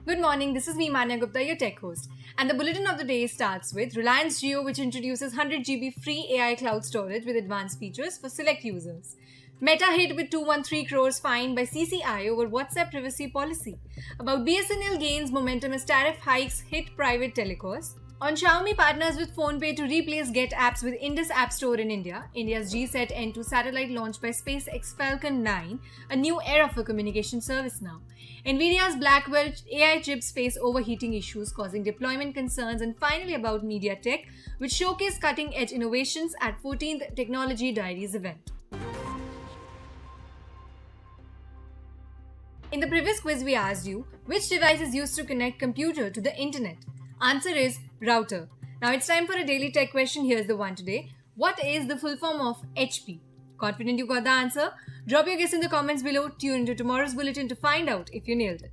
Good morning, this is me Manya Gupta, your tech host. And the bulletin of the day starts with Reliance Jio, which introduces 100 GB free AI cloud storage with advanced features for select users. Meta hit with 213 crores fine by CCI over WhatsApp privacy policy. About BSNL gains momentum as tariff hikes hit private telecos. On Xiaomi partners with PhonePe to replace Get apps with Indus App Store in India. India's GSAT N2 satellite launched by SpaceX Falcon 9, a new era for communication service now. Nvidia's Blackwell AI chips face overheating issues causing deployment concerns. And finally about MediaTek, which showcased cutting-edge innovations at 14th Technology Diaries event. In the previous quiz we asked you, which device is used to connect computer to the internet? Answer is router. Now it's time for a daily tech question. Here's the one today. What is the full form of HP? Confident you got the answer? Drop your guess in the comments below. Tune into tomorrow's bulletin to find out if you nailed it.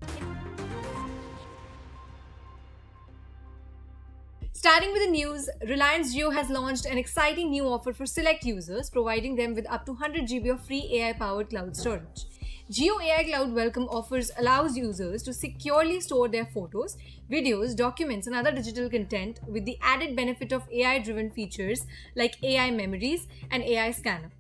Starting with the news, Reliance Jio has launched an exciting new offer for select users, providing them with up to 100 GB of free AI-powered cloud storage. Jio AI Cloud Welcome offers allows users to securely store their photos, videos, documents and other digital content with the added benefit of AI-driven features like AI memories and AI scanner.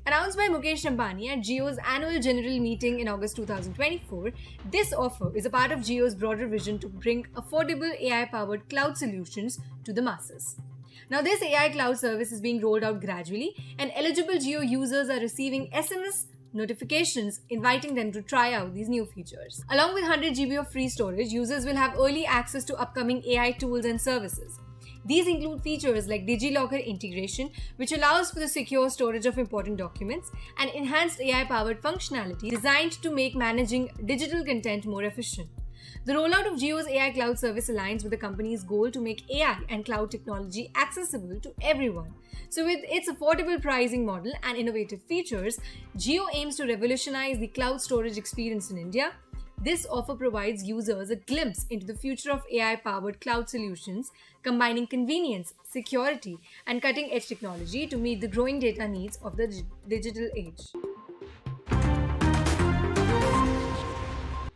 Announced by Mukesh Ambani at Jio's annual general meeting in August 2024, this offer is a part of Jio's broader vision to bring affordable AI-powered cloud solutions to the masses. Now, this AI cloud service is being rolled out gradually, and eligible Jio users are receiving SMS notifications inviting them to try out these new features. Along with 100 GB of free storage, users will have early access to upcoming AI tools and services. These include features like DigiLocker integration, which allows for the secure storage of important documents, and enhanced AI-powered functionality designed to make managing digital content more efficient. The rollout of Jio's AI cloud service aligns with the company's goal to make AI and cloud technology accessible to everyone. So with its affordable pricing model and innovative features, Jio aims to revolutionize the cloud storage experience in India. This offer provides users a glimpse into the future of AI-powered cloud solutions, combining convenience, security, and cutting-edge technology to meet the growing data needs of the digital age.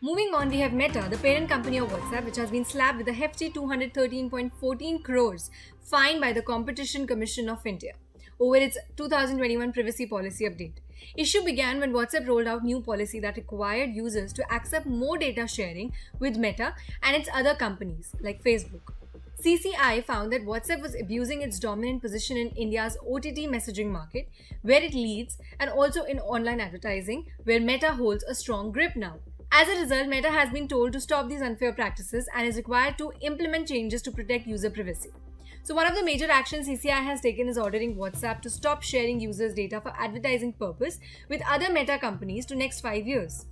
Moving on, we have Meta, the parent company of WhatsApp, which has been slapped with a hefty 213.14 crores fine by the Competition Commission of India over its 2021 privacy policy update. Issue began when WhatsApp rolled out new policy that required users to accept more data sharing with Meta and its other companies like Facebook. CCI found that WhatsApp was abusing its dominant position in India's OTT messaging market, where it leads, and also in online advertising, where Meta holds a strong grip now. As a result, Meta has been told to stop these unfair practices and is required to implement changes to protect user privacy. So one of the major actions CCI has taken is ordering WhatsApp to stop sharing users' data for advertising purpose with other Meta companies to next 5 years.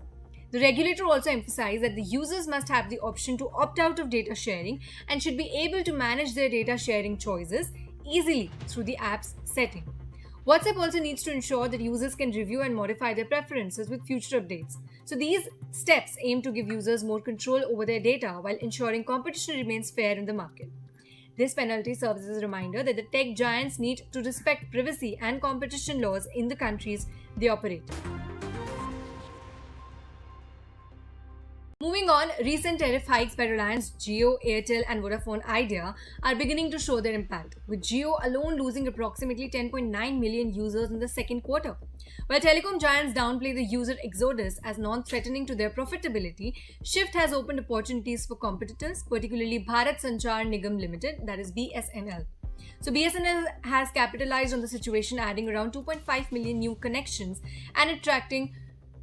The regulator also emphasized that the users must have the option to opt out of data sharing and should be able to manage their data sharing choices easily through the app's setting. WhatsApp also needs to ensure that users can review and modify their preferences with future updates. So these steps aim to give users more control over their data while ensuring competition remains fair in the market. This penalty serves as a reminder that the tech giants need to respect privacy and competition laws in the countries they operate in. Moving on, recent tariff hikes by Reliance Jio, Airtel and Vodafone Idea are beginning to show their impact, with Jio alone losing approximately 10.9 million users in the second quarter. While telecom giants downplay the user exodus as non-threatening to their profitability, shift has opened opportunities for competitors, particularly Bharat Sanchar Nigam Limited, that is BSNL. So BSNL has capitalized on the situation, adding around 2.5 million new connections and attracting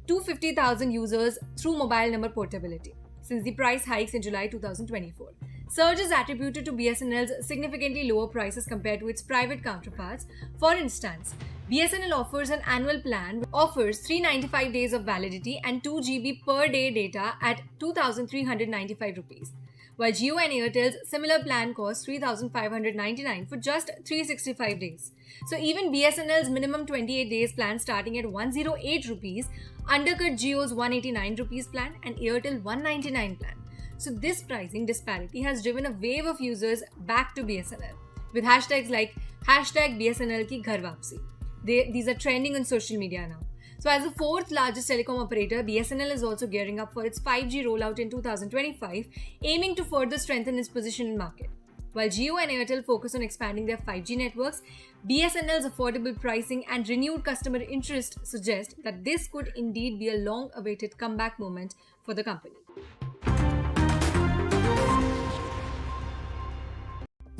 250,000 users through mobile number portability since the price hikes in July 2024. Surge is attributed to BSNL's significantly lower prices compared to its private counterparts. For instance, BSNL offers an annual plan which offers 395 days of validity and 2 GB per day data at 2,395 rupees, while Jio and Airtel's similar plan costs 3,599 for just 365 days. So even BSNL's minimum 28 days plan starting at 108 rupees undercut Jio's 189 rupees plan and Airtel 199 plan. So this pricing disparity has driven a wave of users back to BSNL with hashtags like #BSNL ki ghar wapsi. These are trending on social media now. So as the fourth largest telecom operator, BSNL is also gearing up for its 5G rollout in 2025, aiming to further strengthen its position in market. While Jio and Airtel focus on expanding their 5G networks, BSNL's affordable pricing and renewed customer interest suggest that this could indeed be a long-awaited comeback moment for the company.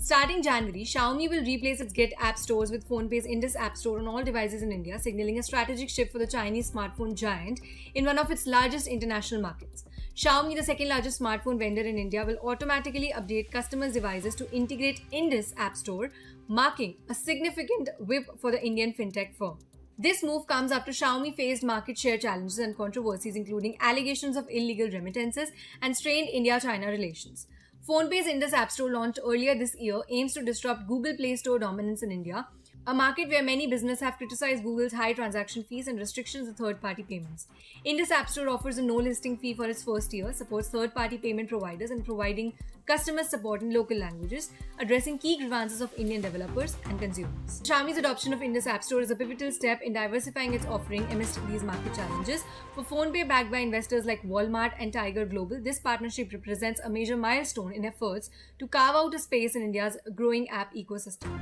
Starting January, Xiaomi will replace its Get app stores with PhonePe's Indus App Store on all devices in India, signaling a strategic shift for the Chinese smartphone giant in one of its largest international markets. Xiaomi, the second largest smartphone vendor in India, will automatically update customers' devices to integrate Indus App Store, marking a significant whip for the Indian fintech firm. This move comes after Xiaomi faced market share challenges and controversies, including allegations of illegal remittances and strained India-China relations. PhonePe's Indus App Store, launched earlier this year, aims to disrupt Google Play Store dominance in India, a market where many businesses have criticized Google's high transaction fees and restrictions on third-party payments. Indus App Store offers a no-listing fee for its first year, supports third-party payment providers, and providing customer support in local languages, addressing key grievances of Indian developers and consumers. Xiaomi's adoption of Indus App Store is a pivotal step in diversifying its offering amidst these market challenges. For PhonePe, backed by investors like Walmart and Tiger Global, this partnership represents a major milestone in efforts to carve out a space in India's growing app ecosystem.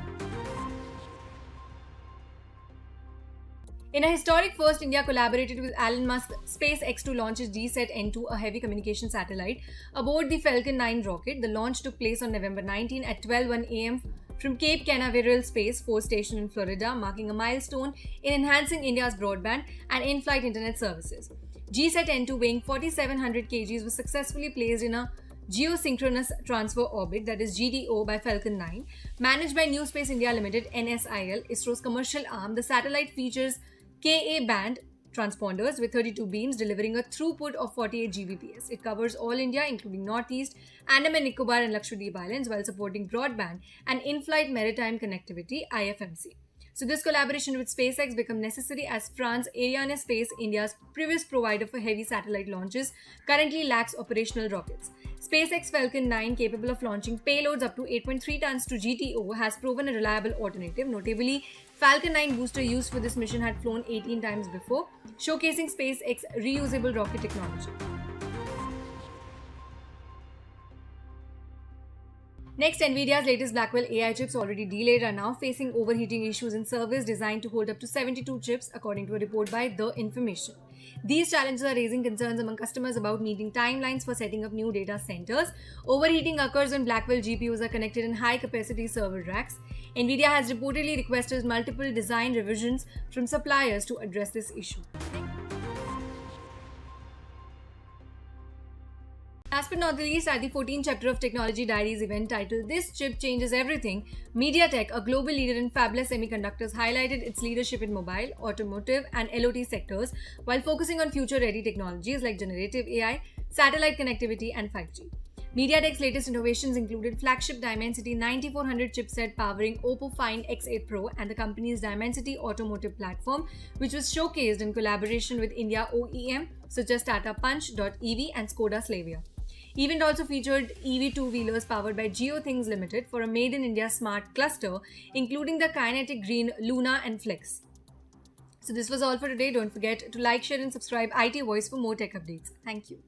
In a historic first, India collaborated with Elon Musk's SpaceX to launch its GSAT-N2, a heavy communication satellite, aboard the Falcon 9 rocket. The launch took place on November 19 at 12:01 a.m. from Cape Canaveral Space Force Station in Florida, marking a milestone in enhancing India's broadband and in-flight internet services. GSAT-N2, weighing 4,700 kg, was successfully placed in a Geosynchronous Transfer Orbit, that is GTO, by Falcon 9. Managed by New Space India Limited, NSIL, ISRO's commercial arm, the satellite features Ka-band transponders with 32 beams, delivering a throughput of 48 Gbps. It covers all India, including Northeast, Andaman Nicobar and Lakshadweep Islands, while supporting broadband and in-flight maritime connectivity (IFMC). So this collaboration with SpaceX became necessary as France Arianespace, India's previous provider for heavy satellite launches, currently lacks operational rockets. SpaceX Falcon 9, capable of launching payloads up to 8.3 tons to GTO, has proven a reliable alternative. Notably, Falcon 9 booster used for this mission had flown 18 times before, showcasing SpaceX's reusable rocket technology. Next, Nvidia's latest Blackwell AI chips, already delayed, are now facing overheating issues in servers designed to hold up to 72 chips, according to a report by The Information. These challenges are raising concerns among customers about meeting timelines for setting up new data centers. Overheating occurs when Blackwell GPUs are connected in high-capacity server racks. Nvidia has reportedly requested multiple design revisions from suppliers to address this issue. Last but not the least, at the 14th chapter of Technology Diaries event titled "This Chip Changes Everything," MediaTek, a global leader in fabless semiconductors, highlighted its leadership in mobile, automotive, and LOT sectors while focusing on future-ready technologies like generative AI, satellite connectivity, and 5G. MediaTek's latest innovations included flagship Dimensity 9400 chipset powering Oppo Find X8 Pro and the company's Dimensity automotive platform, which was showcased in collaboration with India OEM such as Tata Punch, .EV, and Skoda Slavia. Event also featured EV two-wheelers powered by GeoThings Limited for a made-in-India smart cluster, including the Kinetic Green Luna and Flex. So this was all for today. Don't forget to like, share, and subscribe IT Voice for more tech updates. Thank you.